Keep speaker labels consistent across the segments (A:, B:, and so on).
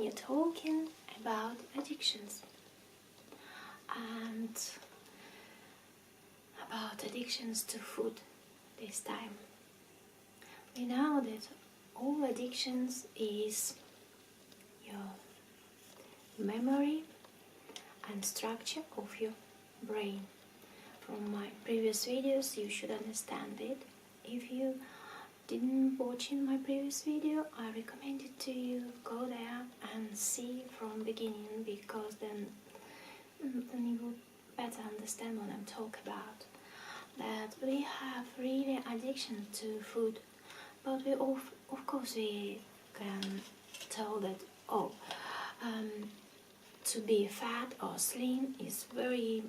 A: continue talking about addictions and about addictions to food this time. We know that all addictions is your memory and structure of your brain. From my previous videos you should understand it. If you didn't watch in my previous video, I recommend it to you go there and see from beginning, because then you will better understand what I'm talking about. That we have really addiction to food, but we of course we can tell that to be fat or slim is very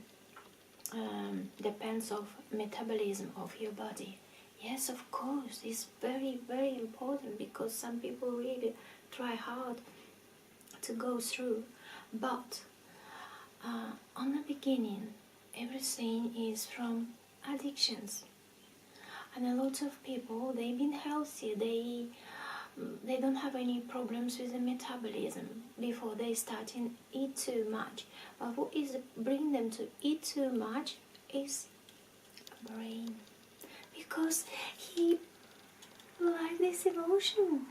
A: depends of metabolism of your body. Yes, of course, it's very, very important, because some people really try hard to go through. But on the beginning, everything is from addictions. And a lot of people, they've been healthy, they don't have any problems with the metabolism before they start to eat too much. But what is bring them to eat too much is brain. Because he likes this emotion.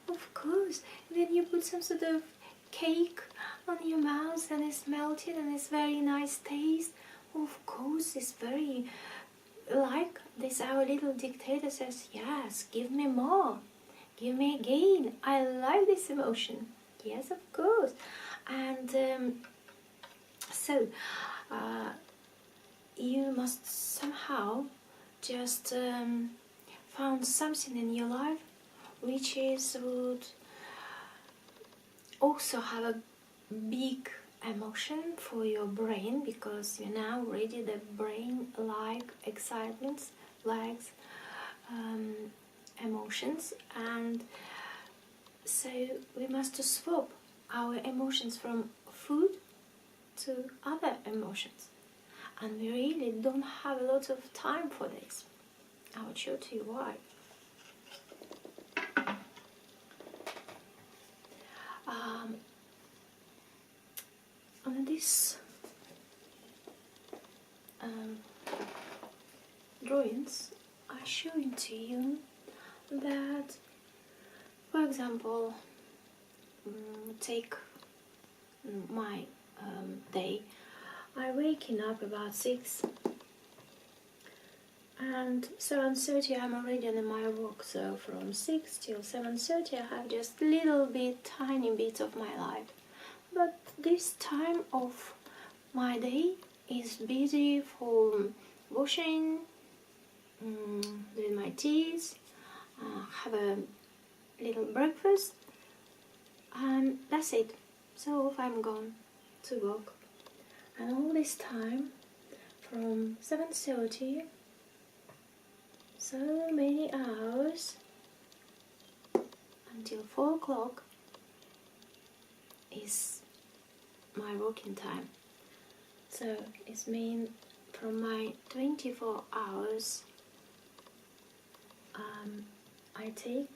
A: Of course, when you put some sort of cake on your mouth and it's melted and it's very nice taste, of course it's very like this. Our little dictator says, yes, give me more, give me again, I like this emotion. Yes, of course. And you must somehow just found something in your life which would also have a big emotion for your brain, because you know already the brain like excitements, likes emotions, and so we must swap our emotions from food to other emotions. And we really don't have a lot of time for this. I will show to you why. On this drawings, I'm showing to you that, for example, take my day. I waking up about 6, and 7:30 I'm already on my walk. So from 6 till 7:30 I have just little bit, tiny bit of my life. But this time of my day is busy for washing, doing my teas, have a little breakfast, and that's it. So I'm gone to work. And all this time, from 7:30, so many hours, until 4 o'clock is my working time. So it means from my 24 hours, I take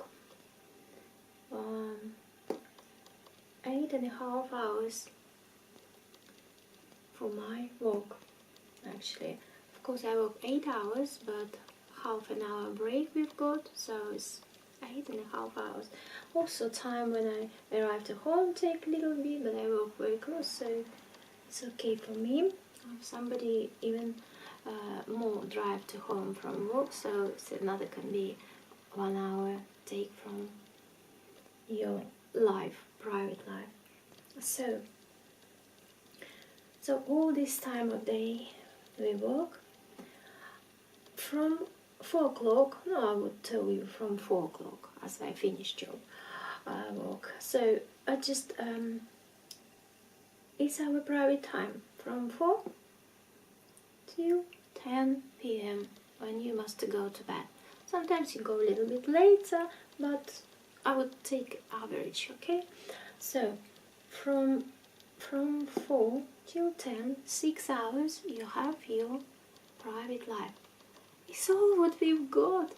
A: 8.5 hours for my work. Actually, of course I work 8 hours, but half an hour break we've got, so it's 8.5 hours. Also time when I arrive to home take a little bit, but I work very close, so it's okay for me. Somebody even more drive to home from work, so it's another can be 1 hour take from your life, private life. So all this time of day we work from 4 o'clock. No, I would tell you from 4 o'clock as I finish job work. So I just it's our private time from 4 till 10 p.m. when you must go to bed. Sometimes you go a little bit later, but I would take average, okay? So from 4 till 10, 6 hours, you have your private life. It's all what we've got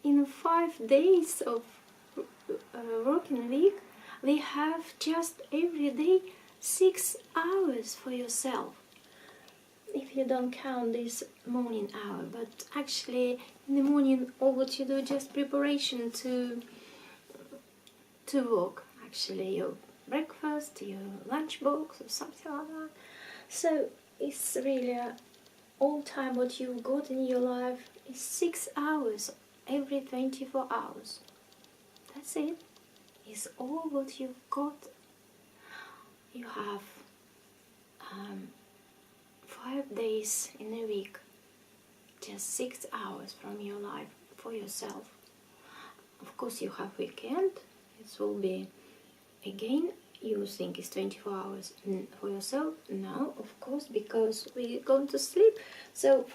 A: in 5 days of working week. we have just every day 6 hours for yourself. If you don't count this morning hour, but actually in the morning all what you do just preparation to work, actually your breakfast, your lunchbox or something like that. So it's really all time what you've got in your life is 6 hours every 24 hours. That's it. It's all what you've got. You have 5 days in a week, just 6 hours from your life for yourself. Of course you have weekend, it will be again, you think it's 24 hours for yourself. No, of course, because we're going to sleep. So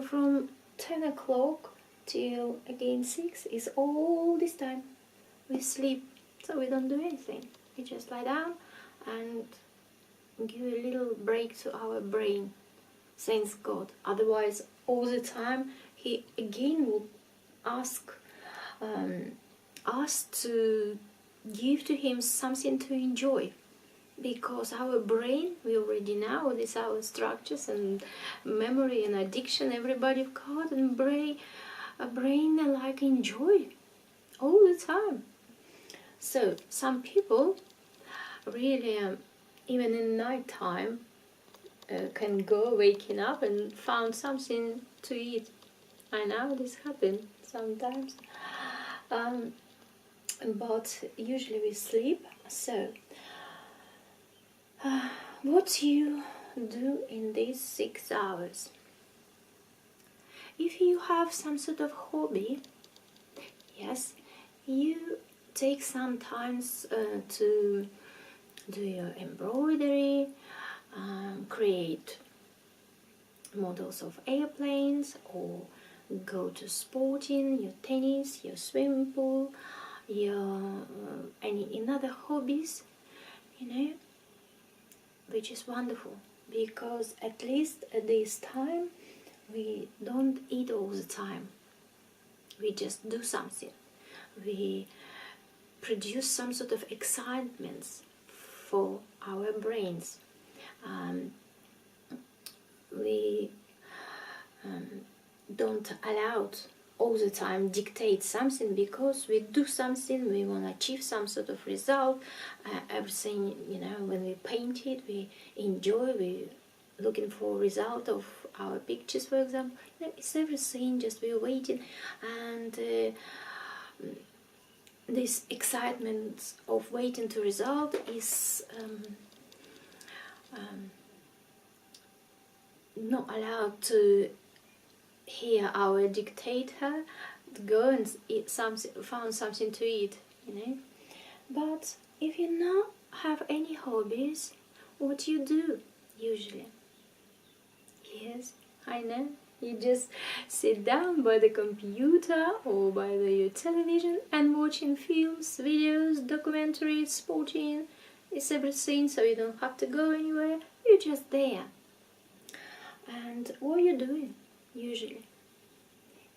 A: from 10 o'clock till again 6 is all this time we sleep. So we don't do anything. We just lie down and give a little break to our brain. Thanks God. Otherwise, all the time he again will ask us to give to him something to enjoy, because our brain, we already know this, our structures and memory and addiction everybody got, and a brain like enjoy all the time. So some people really even in night time can go waking up and found something to eat. I know this happens sometimes, but usually we sleep. So what you do in these 6 hours? If you have some sort of hobby, yes, you take some time to do your embroidery, create models of airplanes, or go to sporting, your tennis, your swimming pool, your any other hobbies, which is wonderful, because at least at this time we don't eat all the time. We just do something. We produce some sort of excitement for our brains. We don't allow all the time dictate something, because we do something, we want to achieve some sort of result. Everything, when we paint it, we enjoy, we looking for result of our pictures, for example. It's everything, just we're waiting, and this excitement of waiting to result is not allowed to hear our dictator to go and eat something, found something to eat, But if you not have any hobbies, what you do usually? Yes, I know. You just sit down by the computer or by your television and watching films, videos, documentaries, sporting. It's everything, so you don't have to go anywhere. You're just there. And what are you doing usually?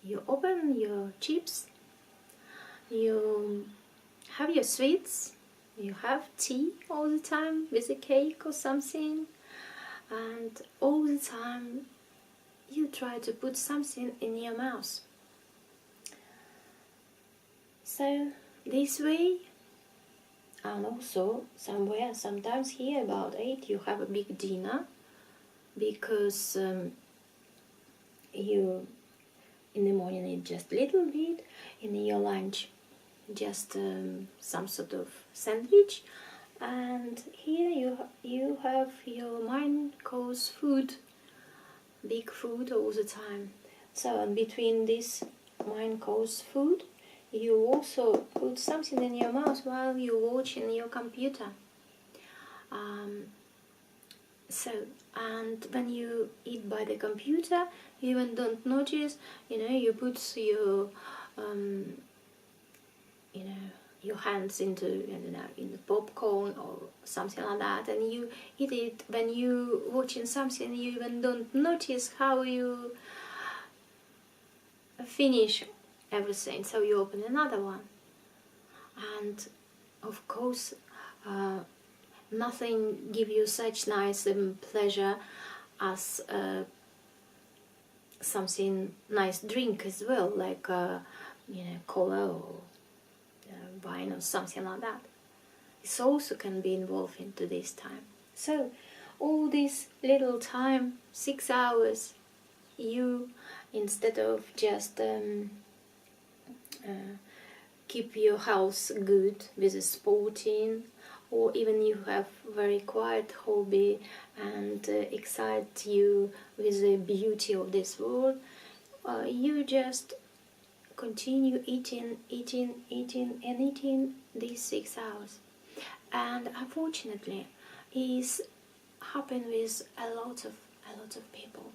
A: You open your chips, you have your sweets, you have tea all the time with a cake or something, and all the time you try to put something in your mouth. So this way, and also somewhere, sometimes here about 8 you have a big dinner, because you in the morning eat just a little bit, in your lunch just some sort of sandwich, and here you have your main course food, big food all the time. So in between this main course food, you also put something in your mouth while you're watching your computer. And when you eat by the computer, you even don't notice, you put your your hands into in the popcorn or something like that, and you eat it. When you watching something, you even don't notice how you finish everything, so you open another one. And of course, Nothing give you such nice pleasure as something nice drink as well, like cola or wine or something like that. It also can be involved into this time. So all this little time, 6 hours, you, instead of just keep your health good with sporting, or even you have very quiet hobby and excite you with the beauty of this world, you just continue eating these 6 hours. And unfortunately, it's happened with a lot of people.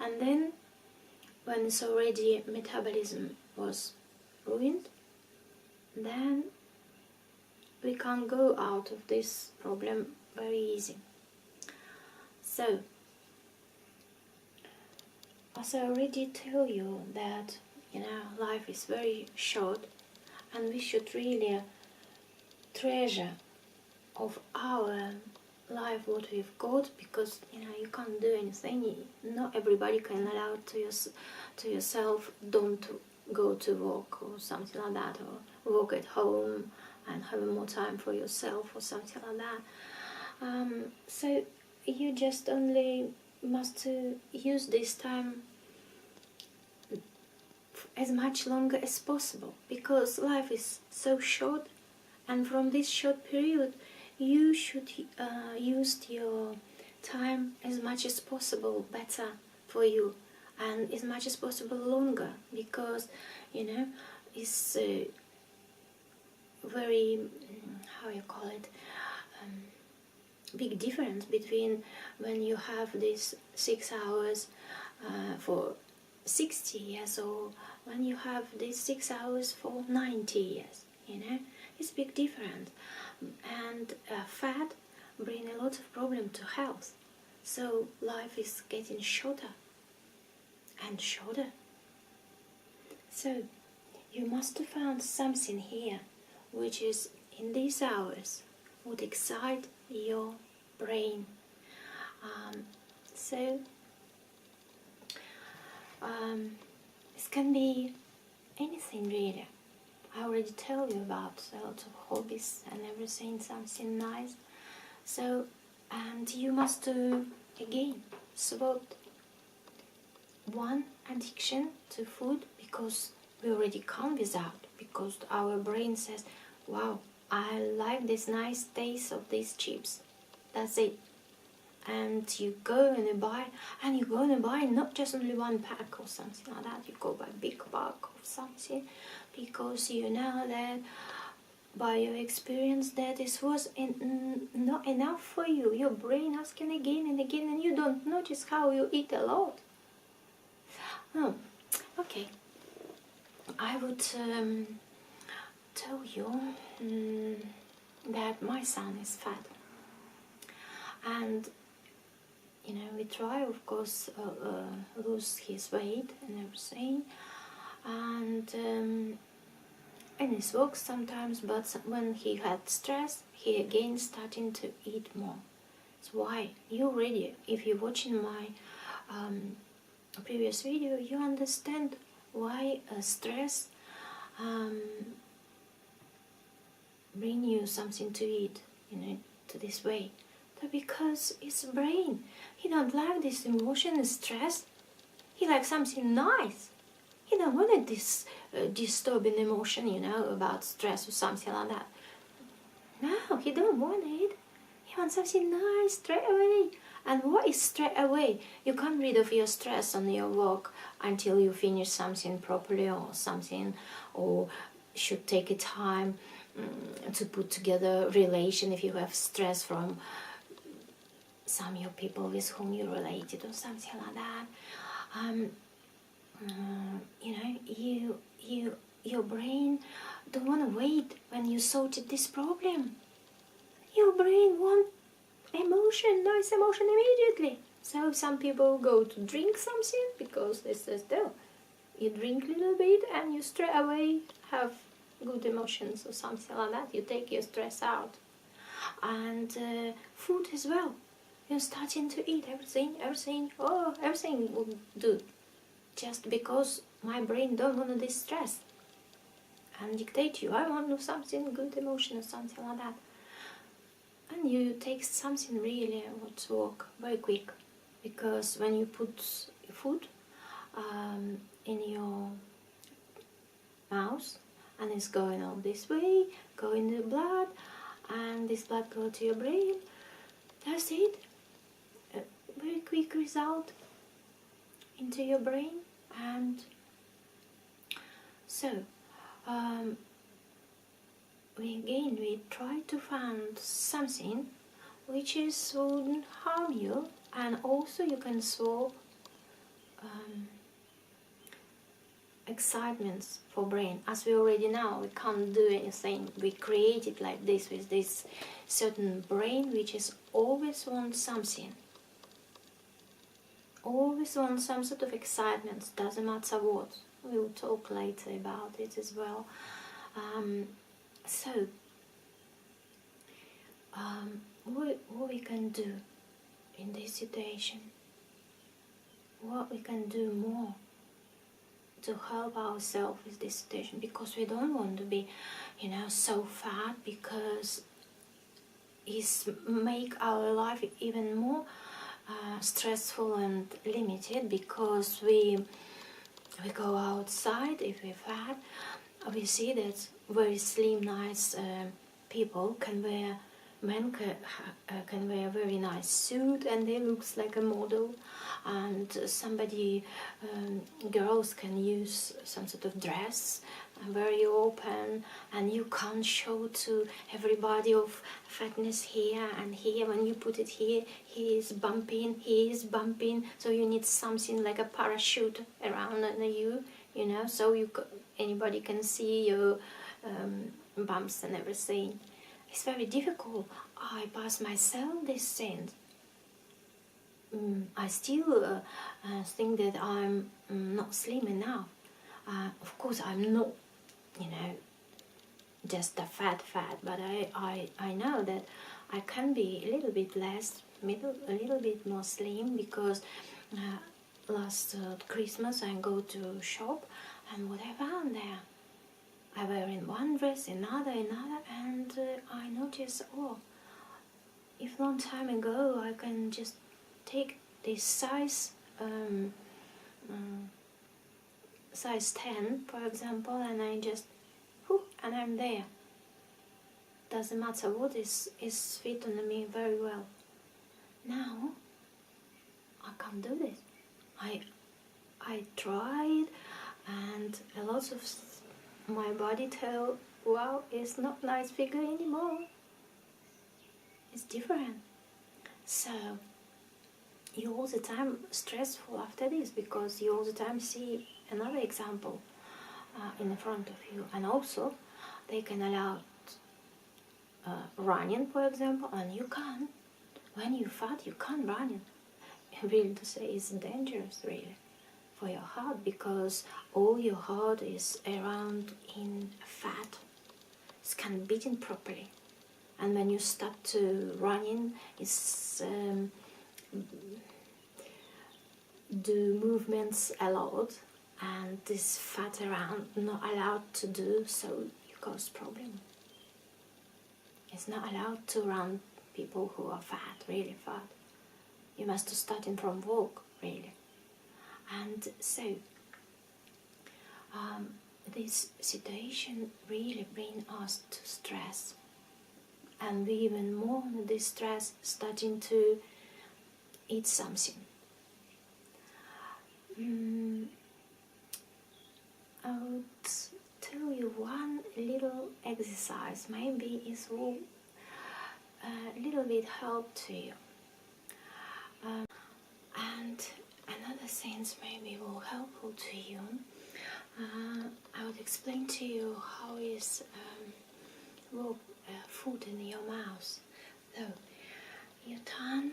A: And then when it's already metabolism was ruined, then we can't go out of this problem very easy. So, as I already tell you that life is very short, and we should really treasure of our life what we've got, because you can't do anything. Not everybody can allow to yourself don't go to work or something like that, or work at home and have more time for yourself or something like that. So you just only must use this time as much longer as possible, because life is so short, and from this short period you should use your time as much as possible better for you, and as much as possible longer, because it's very how you call it big difference between when you have these 6 hours for 60 years, or when you have these 6 hours for 90 years. It's big difference, and fat bring a lot of problem to health. So life is getting shorter and shorter. So you must have found something here which is in these hours would excite your brain. This can be anything really. I already tell you about a lot of hobbies and everything, something nice. So, and you must again spot one addiction to food, because we already can't without, because our brain says, wow, I like this nice taste of these chips. That's it. And you go and you buy, and you go and buy not just only one pack or something like that. You go buy a big pack of something, because you know that by your experience that this was not enough for you. Your brain asking again and again, and you don't notice how you eat a lot. Oh, okay. I would tell you that my son is fat, and we try, of course, lose his weight and everything, and it works sometimes, but when he had stress, he again starting to eat more. That's why you already, if you're watching my previous video, you understand why stress bring you something to eat, to this way. But because it's brain, he don't like this emotion, stress. He likes something nice. He don't want this disturbing emotion, about stress or something like that. No, he don't want it. He wants something nice straight away. And what is straight away? You can't rid of your stress on your work until you finish something properly or something, or should take a time to put together relation if you have stress from some of your people with whom you're related or something like that. Your brain don't want to wait when you sorted this problem. Your brain wants emotion, nice emotion immediately. So some people go to drink something because they say, oh, you drink a little bit and you straight away have good emotions or something like that. You take your stress out. and food as well. You're starting to eat everything will do, just because my brain don't want to distress and dictate you. I want to do something good emotion or something like that. And you take something really to work very quick, because when you put food in your mouth and it's going all this way, go in the blood, and this blood go to your brain, that's it. A very quick result into your brain. And so we try to find something which wouldn't harm you, and also you can solve excitements for brain. As we already know, we can't do anything. We create it like this, with this certain brain which is always wants something. Always wants some sort of excitement, doesn't matter what. We will talk later about it as well. What we can do in this situation, what we can do more to help ourselves with this situation, because we don't want to be, so fat, because it's make our life even more stressful and limited, because we go outside. If we're fat, we see that very slim, nice people men can wear a very nice suit and they looks like a model, and girls can use some sort of dress very open, and you can't show to everybody of fatness here and here. When you put it here, he is bumping, so you need something like a parachute around you, so anybody can see your bumps and everything. It's very difficult. I pass myself this thing. I still think that I'm not slim enough. Of course, I'm not, just a fat, but I know that I can be a little bit less, a little bit more slim, because last Christmas I go to shop, and what I found there, I wear in one dress, another, and I notice, if long time ago I can just take this size 10, for example, and I just, and I'm there. Doesn't matter what is fit on me very well. Now I can't do this. I tried, and a lot of my body tell, wow, it's not nice figure anymore. It's different. So you all the time stressful after this, because you all the time see another example in the front of you. And also they can allow running, for example, and you can't. When you're fat, you can't run. Really to say, it's dangerous really for your heart, because all your heart is around in fat. It can't beating properly, and when you start to running, it's do movements a lot, and this fat around not allowed to do, so you cause problem. It's not allowed to run people who are fat, really fat. You must start from walk really. And so this situation really brings us to stress, and we even more in this stress starting to eat something. I would tell you one little exercise, maybe it will a little bit help to you. And another things maybe will helpful to you. I would explain to you how is food in your mouth. So your tongue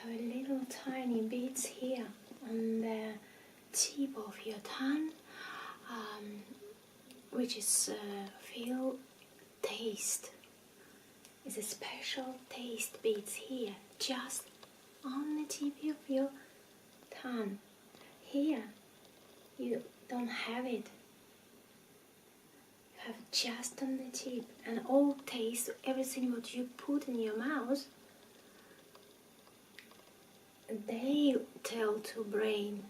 A: have a little tiny bits here on the tip of your tongue, which is feel taste. is a special taste bits here, just on the tip of your tongue. Here, you don't have it. You have it just on the tip, and all taste, everything what you put in your mouth, they tell to brain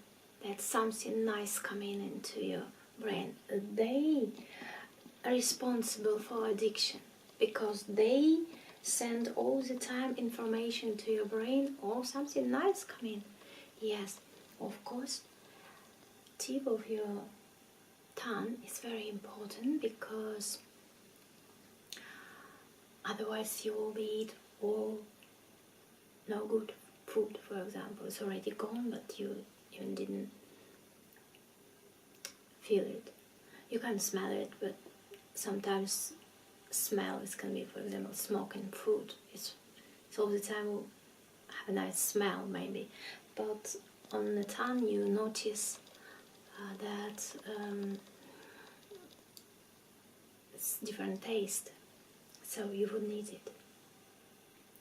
A: that something nice coming into your brain. They are responsible for addiction because they send all the time information to your brain, or something nice coming. Yes, of course, tip of your tongue is very important, because otherwise you will eat all no good food. For example, it's already gone, but you even didn't feel it. You can smell it, but sometimes smell, it can be, for example, smoking food. It's all the time will have a nice smell maybe, but on the tongue you notice that it's different taste, so you wouldn't eat it.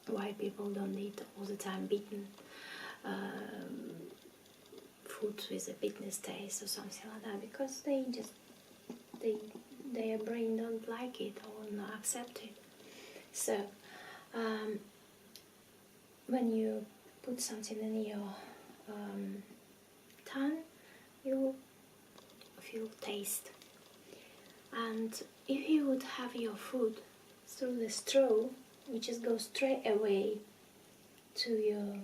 A: Why people don't eat all the time beaten food with a bitterness taste or something like that? Because their brain don't like it or not accept it. So when you put something in your tongue, you feel taste. And if you would have your food through the straw, you just go straight away to your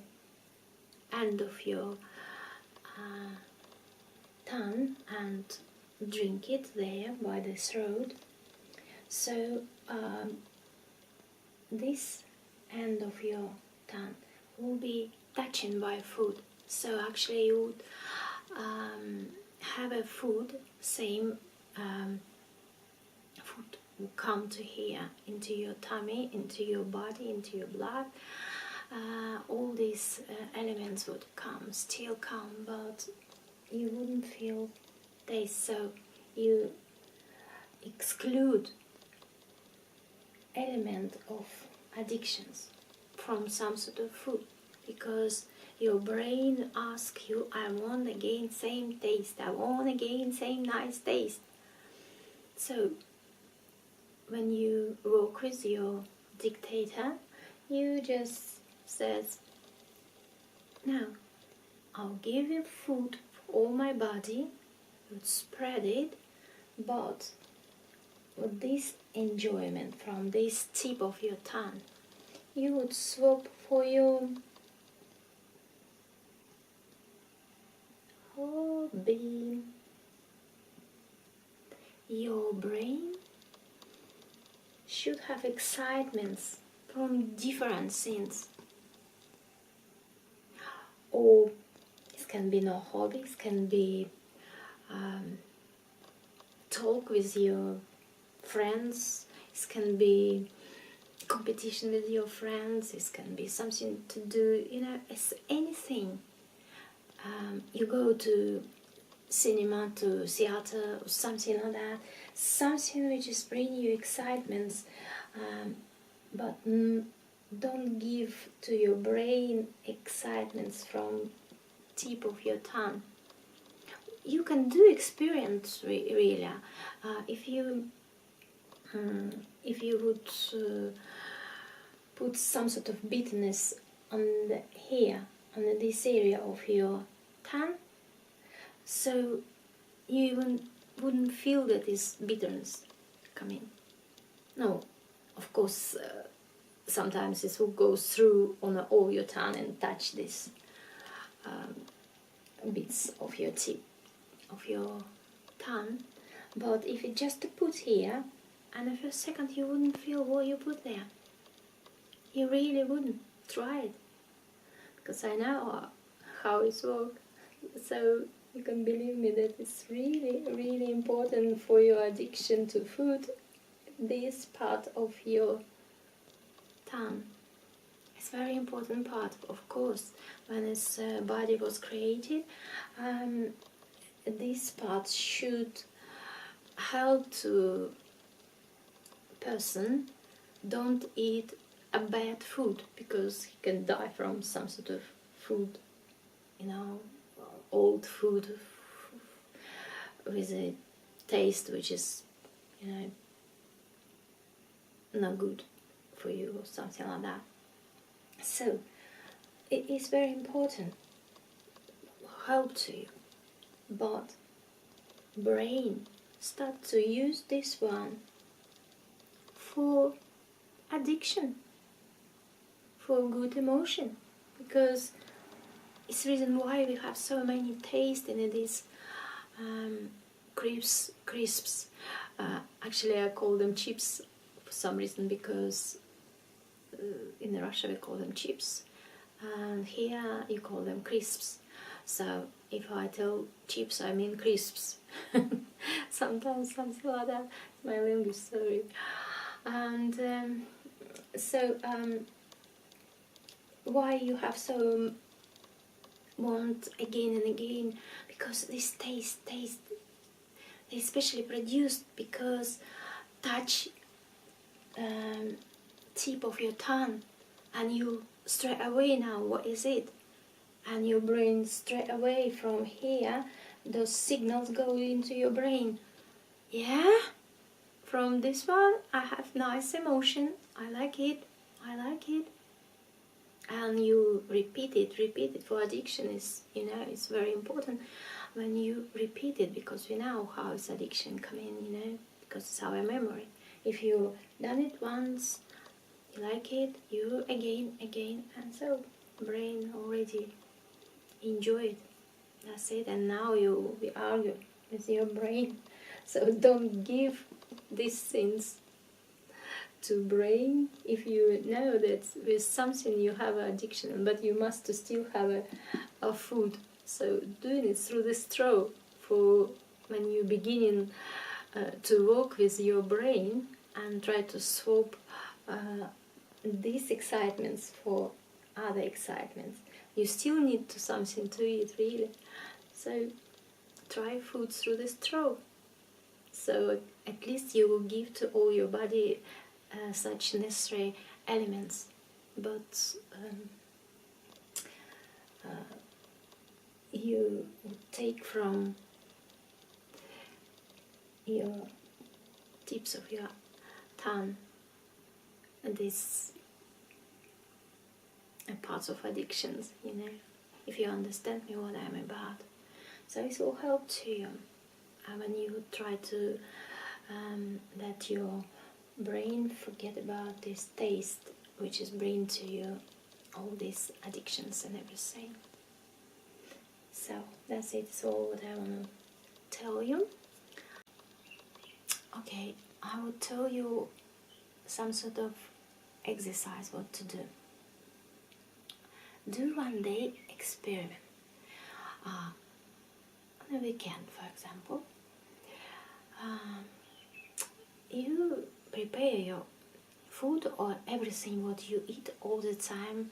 A: end of your tongue and drink it there by the throat. So this end of your tongue will be touching by food. So actually you would have a food, same food will come to here, into your tummy, into your body, into your blood. All these elements would still come, but you wouldn't feel taste. So you exclude element of addictions from some sort of food, because your brain asks you, I want again same taste, I want again same nice taste. So when you work with your dictator, you just says, no, I'll give you food for all my body, you'd spread it, but with this enjoyment from this tip of your tongue, you would swap for your hobby. Your brain should have excitements from different things. Or it can be no hobbies, it can be talk with your friends, it can be competition with your friends, it can be something to do, it's anything. You go to cinema, to theater, or something like that, something which is bringing you excitements, but don't give to your brain excitements from tip of your tongue. You can do experience really. If you would put some sort of bitterness on this area of your tongue, so you even wouldn't feel that this bitterness coming. No, of course, sometimes this will go through on all your tongue and touch this bits of your tip of your tongue. But if it just to put here, and the first second you wouldn't feel what you put there. You really wouldn't. Try it, because I know how it works. So you can believe me that it's really, really important for your addiction to food, this part of your tongue. It's a very important part, of course. When this body was created, this part should help to person don't eat a bad food, because he can die from some sort of food, old food with a taste which is, not good for you or something like that. So it is very important, help to you, but brain start to use this one for addiction, for good emotion, because it's the reason why we have so many taste in these crisps. Actually, I call them chips for some reason, because in Russia we call them chips, and here you call them crisps. So if I tell chips, I mean crisps. Sometimes something like that. My language, sorry. And why you have so want again and again? Because this taste, they especially produced because touch tip of your tongue, and you straight away now, what is it? And your brain straight away from here, those signals go into your brain. Yeah, from this one I have nice emotion, I like it. And you repeat it. For addiction is, it's very important when you repeat it, because we know how is addiction come in, because it's our memory. If you done it once, you like it, you again, and so brain already enjoy it. That's it. And now you argue with your brain. So don't give these things to brain if you know that with something you have an addiction, but you must still have a food. So doing it through the straw, for when you beginning to work with your brain and try to swap these excitements for other excitements, you still need something to eat, really. So try food through the straw. So at least you will give to all your body such necessary elements. But you take from your tips of your tongue these parts of addictions, if you understand me what I'm about. So it will help to you when you try to let your brain forget about this taste which is bringing to you all these addictions and everything. So that's it. It's all what I want to tell you. Okay, I will tell you some sort of exercise what to do. Do one day experiment. On a weekend, for example, you prepare your food or everything what you eat all the time,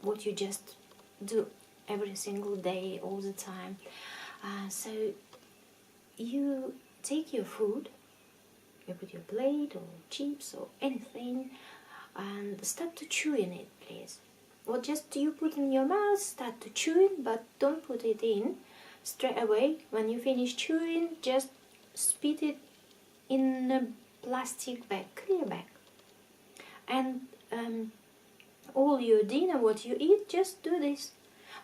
A: what you just do every single day, all the time. So you take your food, you put your plate or chips or anything, and start to chew in it, please. Or just you put in your mouth, start to chew it, but don't put it in straight away. When you finish chewing, just spit it in a plastic bag, clear bag. And all your dinner, what you eat, just do this.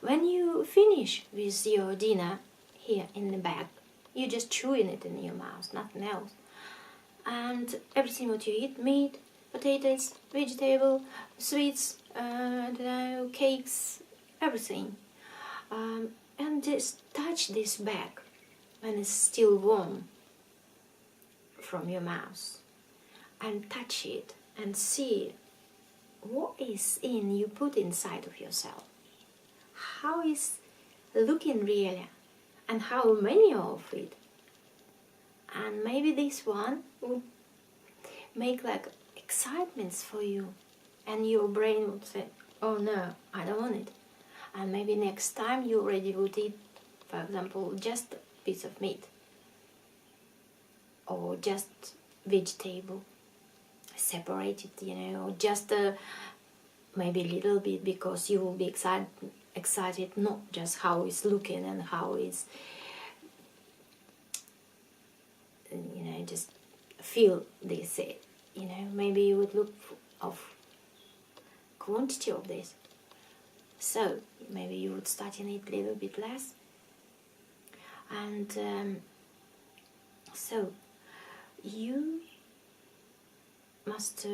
A: When you finish with your dinner here in the bag, you just chewing it in your mouth, nothing else. And everything what you eat, meat, potatoes, vegetable, sweets, cakes, everything. And just touch this bag when it's still warm from your mouth. And touch it and see what is in you put inside of yourself. How is looking really, and how many of it. And maybe this one would make like excitements for you, and your brain would say, oh no, I don't want it. And maybe next time you already would eat, for example, just a piece of meat or just vegetable. separated, you know, or just maybe a little bit, because you will be excited not just how it's looking and how it's, you know, just feel this, you know, maybe you would look of quantity of this. So maybe you would start in it a little bit less. And so you must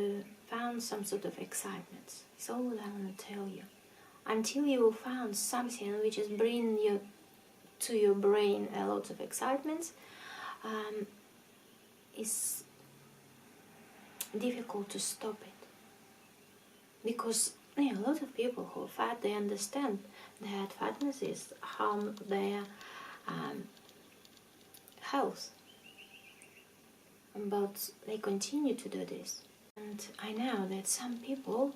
A: found some sort of excitement. It's all I want to tell you. Until you found something which is bringing you to your brain a lot of excitement, it's difficult to stop it. Because a lot of people who are fat, they understand that fatness is harm their health, but they continue to do this. And I know that some people,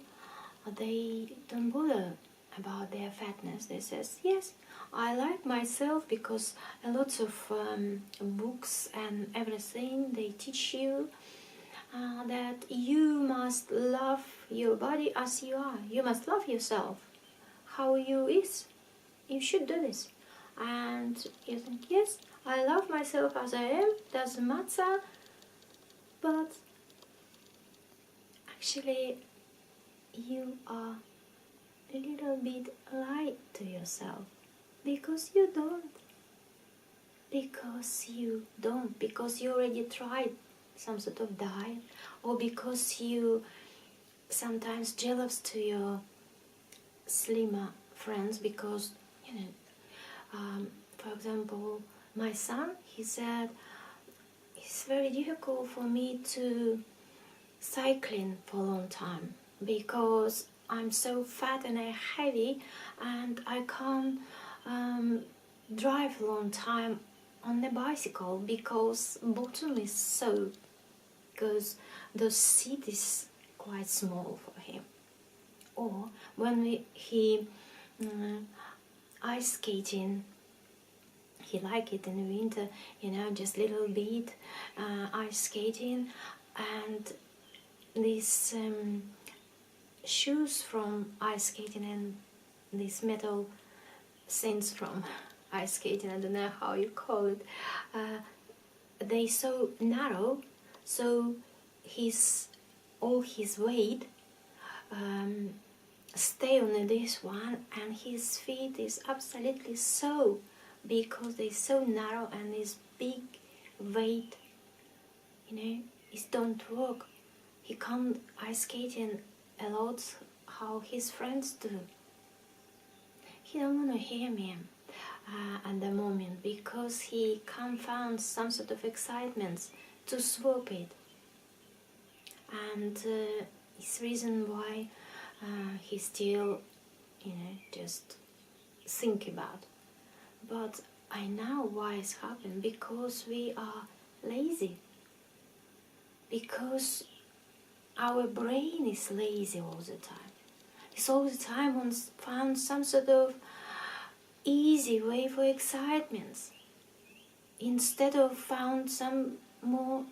A: they don't bother about their fatness. They says, yes, I like myself, because a lot of books and everything, they teach you that you must love your body as you are. You must love yourself how you is. You should do this. And you think, yes, I love myself as I am, doesn't matter. But actually you are a little bit lied to yourself, because you don't. Because you already tried some sort of diet, or because you sometimes jealous to your slimmer friends, because, you know, for example, my son, he said, it's very difficult for me to cycling for a long time, because I'm so fat and heavy, and I can't drive a long time on the bicycle, because bottom is so, because the seat is quite small for him. Or when he ice skating, he like it in the winter, you know, just little bit ice skating, and these shoes from ice skating and these metal things from ice skating, I don't know how you call it, they so narrow, so all his weight stay on this one, and his feet is absolutely so, because they're so narrow, and this big weight, you know, it don't work. He can't ice skating a lot how his friends do. He don't want to hear me at the moment, because he can't find some sort of excitement to swap it. And it's reason why he still, you know, just think about. But I know why it's happened, because we are lazy. Because our brain is lazy all the time. It's all the time wants found some sort of easy way for excitement, instead of found some more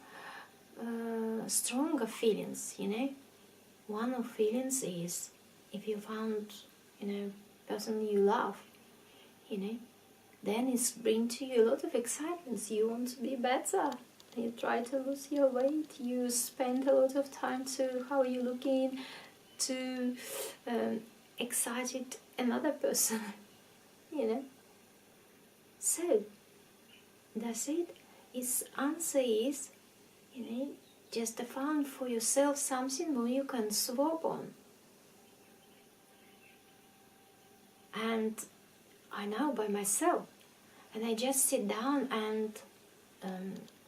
A: stronger feelings, you know. One of feelings is if you found, you know, person you love, you know, then it's bring to you a lot of excitement. You want to be better. You try to lose your weight. You spend a lot of time to how you looking, to excited another person, you know. So that's it. Its answer is, you know, just found for yourself something where you can swap on. And I know by myself, and I just sit down and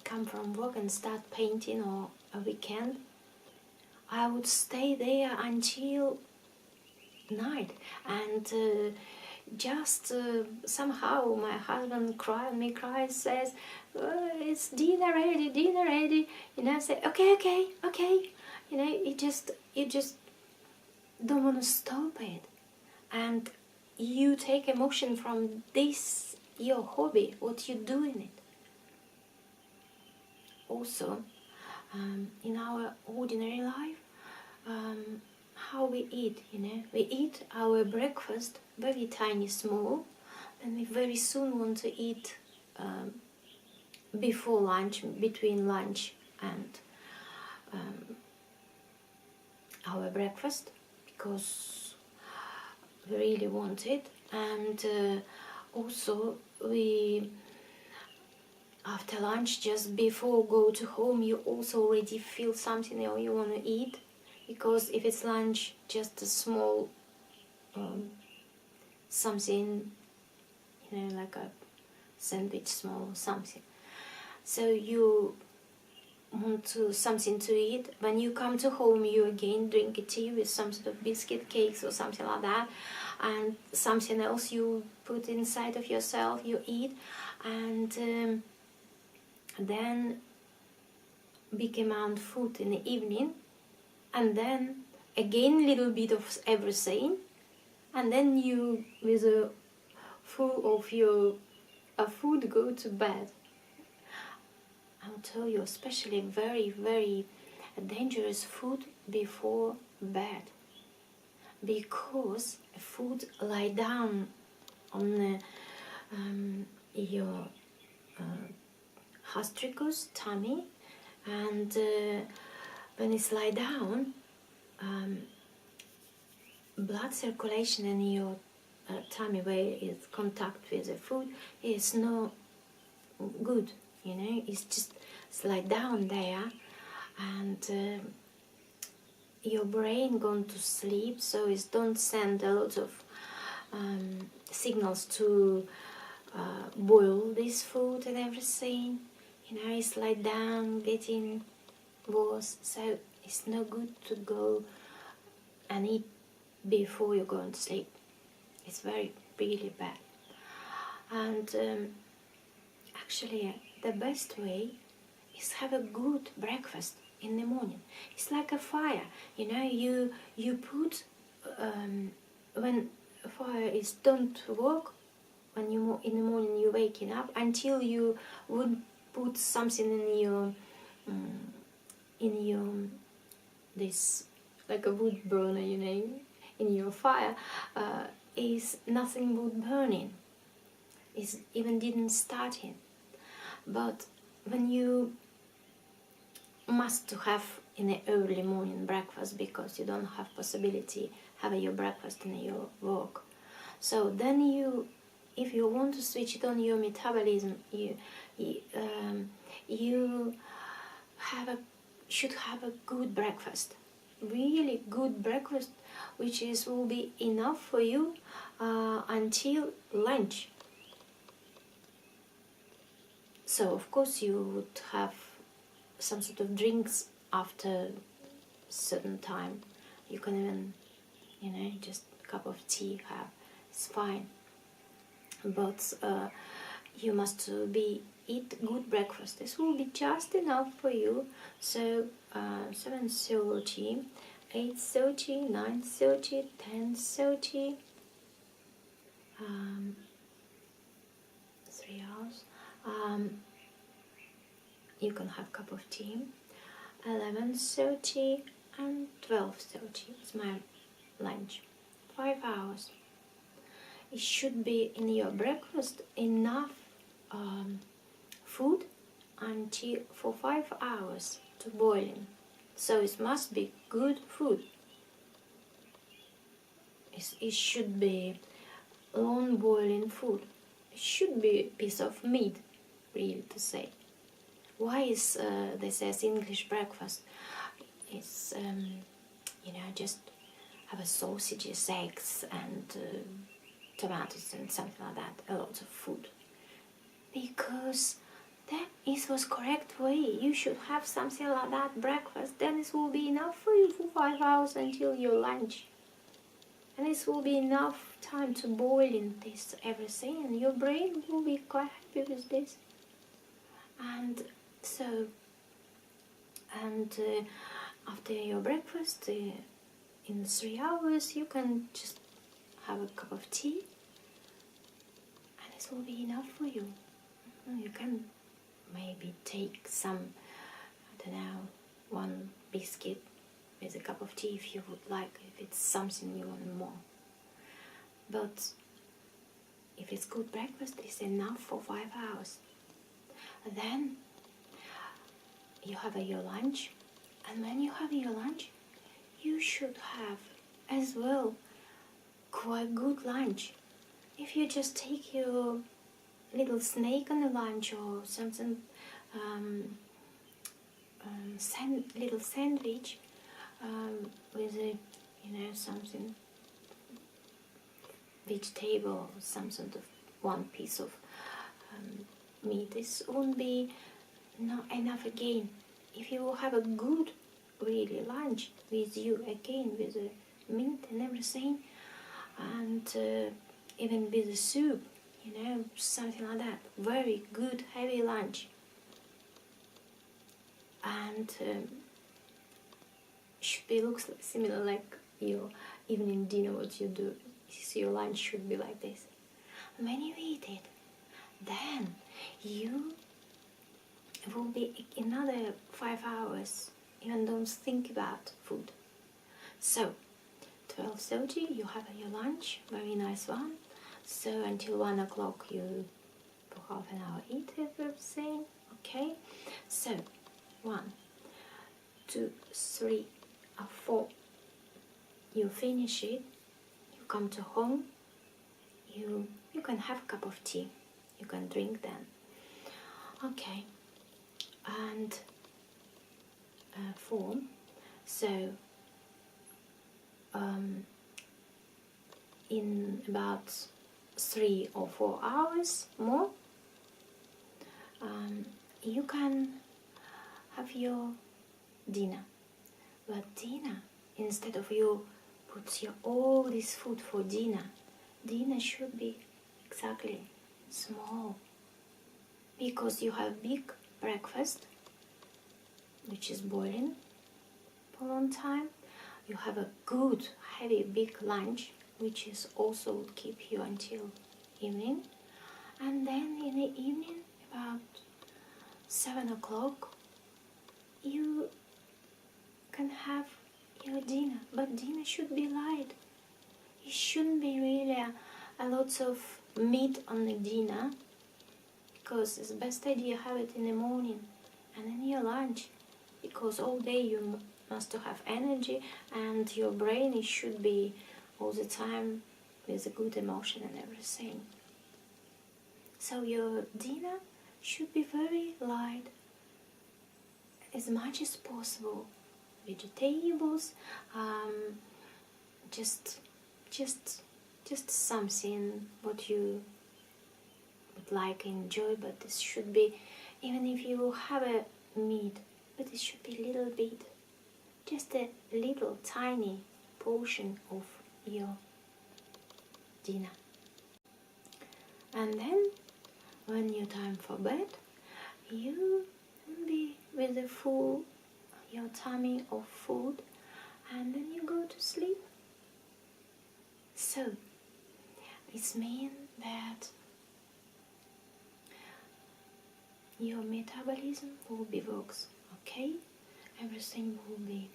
A: come from work and start painting, or a weekend, I would stay there until night, and just somehow my husband cries, says, it's dinner ready, you know. I say, okay, you know. You just don't want to stop it, and you take emotion from this, your hobby, what you do in it. Also, in our ordinary life, how we eat, we eat our breakfast very tiny, small, and we very soon want to eat before lunch, between lunch and our breakfast, because we really want it. And also we, after lunch, just before go to home, you also already feel something or you want to eat, because if it's lunch, just a small something, like a sandwich, small something, so you want something to eat. When you come to home, you again drink a tea with some sort of biscuit, cakes or something like that, and something else you put inside of yourself, you eat, and then big amount food in the evening, and then again little bit of everything, and then you with a full of your food go to bed. I'll tell you, especially very, very dangerous food before bed, because food lie down on your gastricus, tummy, and when it's lie down, blood circulation in your tummy, where it's contact with the food, is no good. It's just slide down there, and your brain gone to sleep, so it don't send a lot of signals to boil this food and everything. It's slide down, getting worse, so it's no good to go and eat before you're going to sleep. It's very, really bad. And actually, the best way is have a good breakfast in the morning. It's like a fire, you put when a fire is don't work, when you in the morning you waking up, until you would put something in your this, like a wood burner, in your fire, is nothing wood burning, is even didn't start in. But when you must to have in the early morning breakfast, because you don't have possibility having your breakfast in your work, so then if you want to switch it on your metabolism, you should have a good breakfast, really good breakfast, which will be enough for you until lunch. So of course you would have some sort of drinks after certain time. You can even, just a cup of tea have, it's fine. But you must eat good breakfast. This will be just enough for you. So 7:30, 8:30, 9:30, 10:30, 3 hours. You can have a cup of tea. 11:30 and 12:30 is my lunch. 5 hours. It should be in your breakfast enough food until for 5 hours to boiling. So it must be good food. It should be long boiling food. It should be a piece of meat, really, to say. Why is they says English breakfast? It's just have a sausages, eggs, and tomatoes and something like that. A lot of food. Because that was correct way. You should have something like that breakfast. Then it will be enough for you for 5 hours until your lunch. And it will be enough time to boil in this everything, and your brain will be quite happy with this. And so, after your breakfast, in 3 hours, you can just have a cup of tea, and it will be enough for you. You can maybe take some, I don't know, one biscuit with a cup of tea if you would like, if it's something you want more. But if it's good breakfast, it's enough for 5 hours. Then you have your lunch, and when you have your lunch, you should have as well quite good lunch. If you just take your little snack on the lunch or something, little sandwich with a, something vegetable, some sort of one piece of meat, this won't be not enough again. If you have a good really lunch with you again, with the meat and everything, and even with the soup, something like that, very good heavy lunch, and should be looks similar like your evening dinner, what you do. So your lunch should be like this. When you eat it, then you will be another 5 hours, even don't think about food. So 12:30 you have your lunch, very nice one. So until 1 o'clock you for half an hour eat everything. Okay, so 1, 2, 3, or 4 you finish it, you come to home, you can have a cup of tea, you can drink then. Okay, and 4, so in about 3 or 4 hours more, you can have your dinner. But dinner, instead of you put all this food for dinner, dinner should be exactly small, because you have big breakfast, which is boiling for a long time. You have a good heavy big lunch, which is also keep you until evening, and then in the evening about 7 o'clock you can have your dinner. But dinner should be light. It shouldn't be really a lot of meat on the dinner, because it's the best idea have it in the morning and then your lunch, because all day you must have energy and your brain, it should be all the time with a good emotion and everything. So your dinner should be very light, as much as possible. Vegetables, just something what you would like and enjoy, but this should be, even if you have a meat, but it should be a little bit, just a little tiny portion of your dinner. And then when you're time for bed, you will be with a full your tummy of food, and then you go to sleep. So it means that your metabolism will be works, okay? Everything will be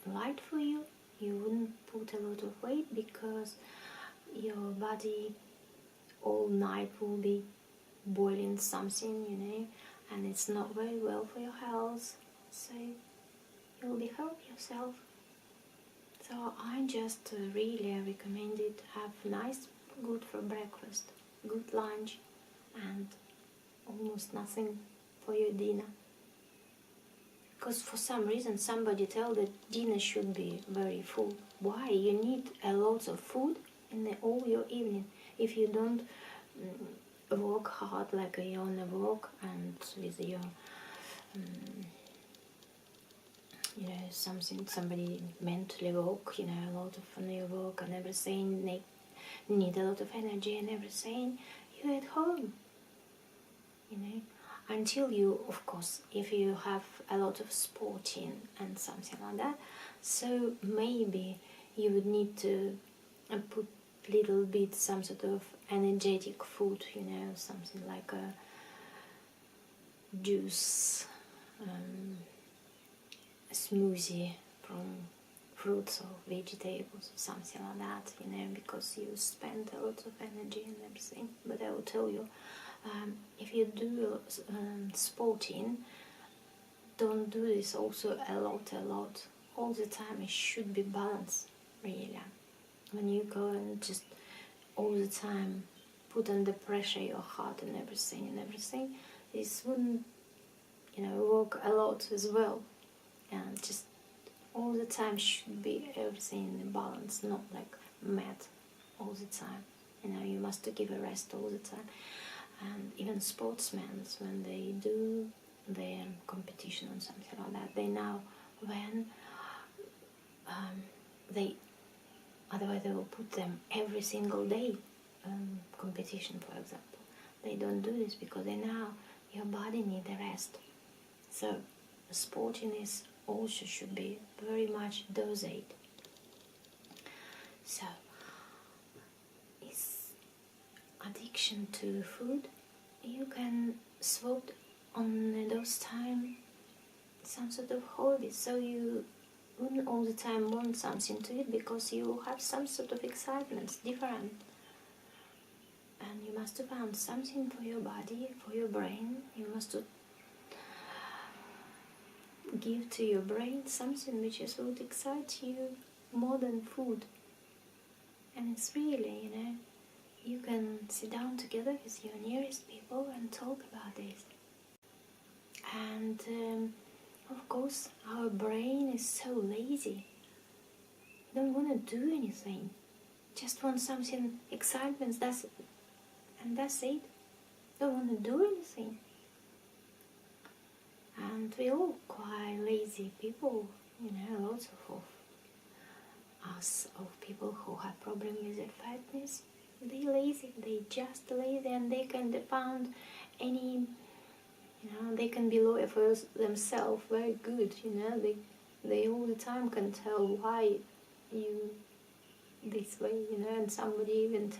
A: light for you. You wouldn't put a lot of weight, because your body all night will be boiling something, and it's not very well for your health. So you'll be help yourself. So I just really recommend it. Have nice, good for breakfast, good lunch, and almost nothing for your dinner. Because for some reason somebody tell that dinner should be very full. Why? You need a lot of food in all your evening. If you don't work hard like you're on a work and with your somebody mentally work, a lot of on your work and everything, they need a lot of energy and everything. You're at home, until you, of course, if you have a lot of sporting and something like that, so maybe you would need to put little bit some sort of energetic food, something like a juice, smoothie from fruits or vegetables or something like that, because you spend a lot of energy and everything. But I will tell you, if you do sporting, don't do this also a lot all the time. It should be balanced, really. When you go and just all the time put under pressure your heart and everything, this wouldn't work a lot as well. And just all the time should be everything in balance, not like mad all the time. You must give a rest all the time. And even sportsmen, when they do their competition or something like that, they know when otherwise they will put them every single day competition, for example. They don't do this because they know your body needs a rest. So sporting is also should be very much dosed. So it's addiction to food. You can swap on those time some sort of hobbies, so you wouldn't all the time want something to eat because you have some sort of excitement, different. And you must have found something for your body, for your brain. You must give to your brain something which would excite you more than food. And it's really, you can sit down together with your nearest people and talk about this. And of course, our brain is so lazy. You don't want to do anything. Just want something excitement, and that's it. Don't want to do anything. And we're all quite lazy people, lots of us, of people who have problems with their fatness. They're lazy, they just lazy, and they can found any, they can be loyal for themselves very good, they all the time can tell why you this way, and somebody even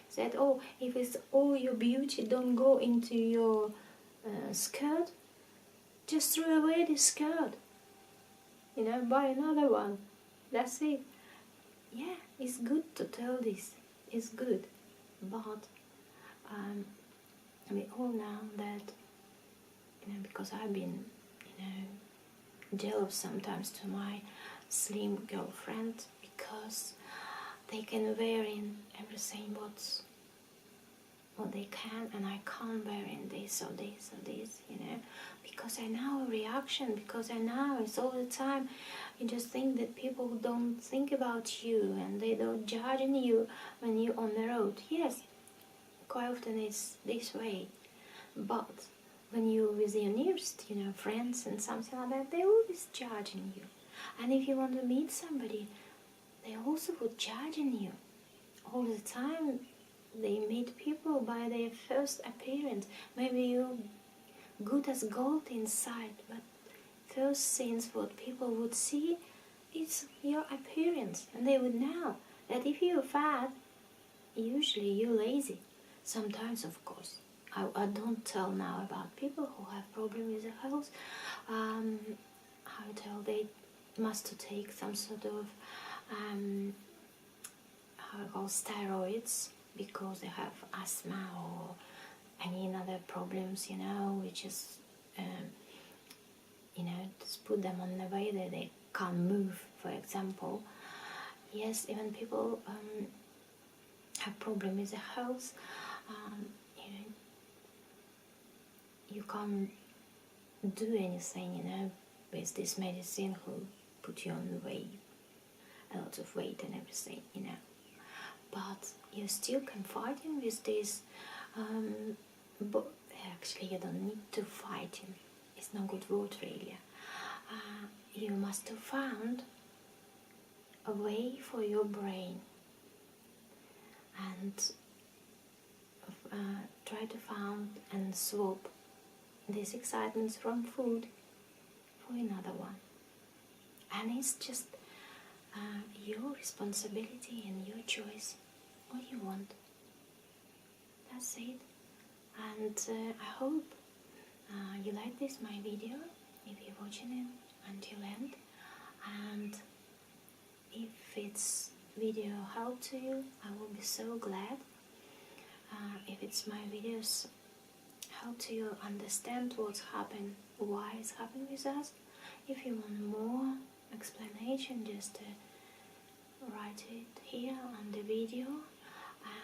A: said, oh, if it's all your beauty, don't go into your skirt, just throw away the skirt, buy another one, that's it. Yeah, it's good to tell this, it's good, but we all know that, because I've been, jealous sometimes to my slim girlfriend, because they can wear in everything what they can, and I can't wear in this or this or this, because I know a reaction, because I know it's all the time. You just think that people don't think about you and they don't judge you when you're on the road. Yes, quite often it's this way, but when you're with your nearest, friends and something like that, they're always judging you. And if you want to meet somebody, they also would judging you all the time. They meet people by their first appearance. Maybe you're good as gold inside, but first things what people would see is your appearance, and they would know that if you're fat, usually you're lazy. Sometimes, of course, I don't tell now about people who have problems with their health. I tell they must take some sort of steroids because they have asthma or any other problems, which is, just put them on the way that they can't move, for example. Yes, even people have problems with the health. You can't do anything, with this medicine who put you on weight, a lot of weight and everything, But you still can fight him with this, but actually you don't need to fight him. It's not good word really. You must have found a way for your brain and try to find and swap these excitements from food for another one. And it's just your responsibility and your choice what you want. That's it. And I hope you like my video if you're watching it. until end. And if it's video help to you, I will be so glad. If it's my videos help to you understand what's happened, why it's happened with us, if you want more explanation, just write it here on the video.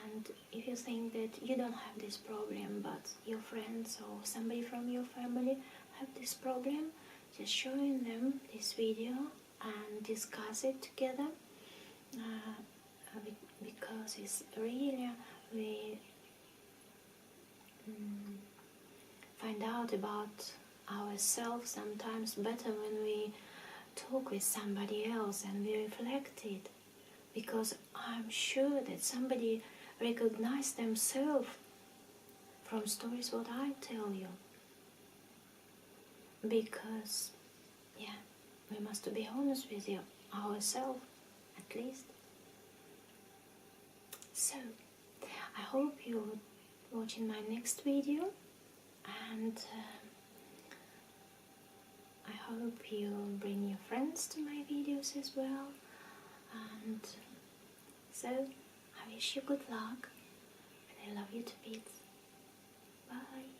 A: And if you think that you don't have this problem but your friends or somebody from your family have this problem, just showing them this video and discuss it together, because it's really, we find out about ourselves sometimes better when we talk with somebody else and we reflect it, because I'm sure that somebody recognized themselves from stories what I tell you, because yeah, we must be honest with you, ourselves at least. So I hope you're watching my next video, and I hope you bring your friends to my videos as well. And so I wish you good luck, and I love you to bits. Bye.